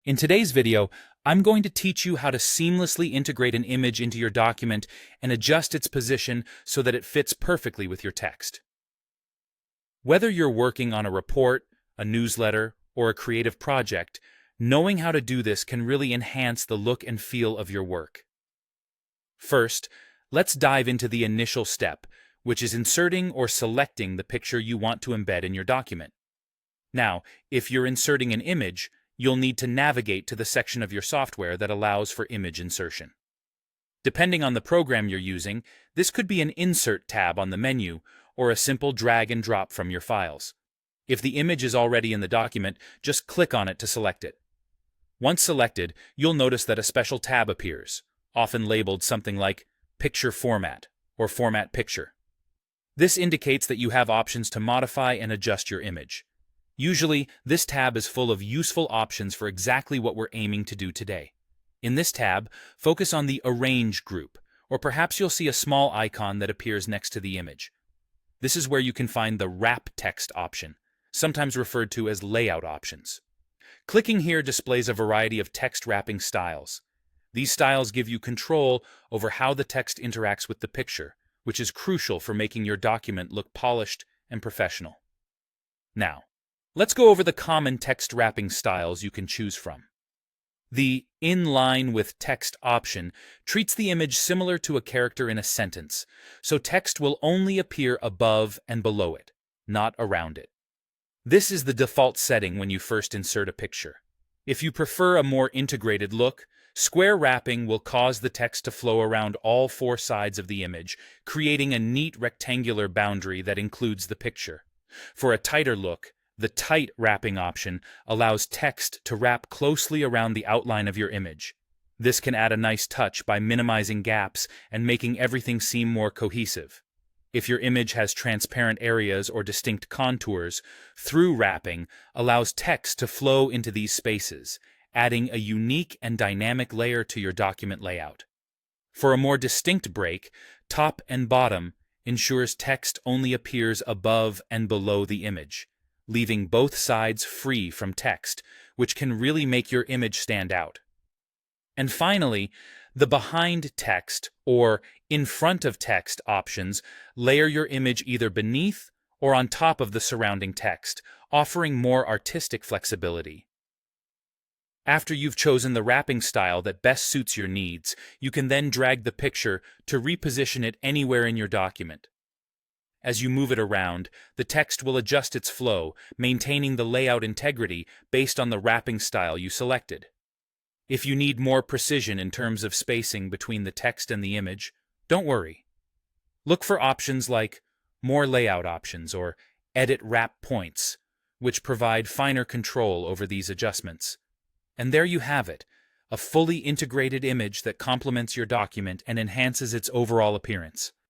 In today's video, I'm going to teach you how to seamlessly integrate an image into your document and adjust its position so that it fits perfectly with your text. Whether you're working on a report, a newsletter, or a creative project, knowing how to do this can really enhance the look and feel of your work. First, let's dive into the initial step, which is inserting or selecting the picture you want to embed in your document. Now, if you're inserting an image, you'll need to navigate to the section of your software that allows for image insertion. Depending on the program you're using, this could be an Insert tab on the menu or a simple drag and drop from your files. If the image is already in the document, just click on it to select it. Once selected, you'll notice that a special tab appears, often labeled something like Picture Format or Format Picture. This indicates that you have options to modify and adjust your image. Usually, this tab is full of useful options for exactly what we're aiming to do today. In this tab, focus on the Arrange group, or perhaps you'll see a small icon that appears next to the image. This is where you can find the Wrap Text option, sometimes referred to as Layout options. Clicking here displays a variety of text wrapping styles. These styles give you control over how the text interacts with the picture, which is crucial for making your document look polished and professional. Now, let's go over the common text wrapping styles you can choose from. The In Line with Text option treats the image similar to a character in a sentence, so text will only appear above and below it, not around it. This is the default setting when you first insert a picture. If you prefer a more integrated look, square wrapping will cause the text to flow around all four sides of the image, creating a neat rectangular boundary that includes the picture. For a tighter look, the Tight Wrapping option allows text to wrap closely around the outline of your image. This can add a nice touch by minimizing gaps and making everything seem more cohesive. If your image has transparent areas or distinct contours, Through Wrapping allows text to flow into these spaces, adding a unique and dynamic layer to your document layout. For a more distinct break, Top and Bottom ensures text only appears above and below the image, leaving both sides free from text, which can really make your image stand out. And finally, the Behind Text or In Front of Text options layer your image either beneath or on top of the surrounding text, offering more artistic flexibility. After you've chosen the wrapping style that best suits your needs, you can then drag the picture to reposition it anywhere in your document. As you move it around, the text will adjust its flow, maintaining the layout integrity based on the wrapping style you selected. If you need more precision in terms of spacing between the text and the image, don't worry. Look for options like More Layout Options or Edit Wrap Points, which provide finer control over these adjustments. And there you have it, a fully integrated image that complements your document and enhances its overall appearance.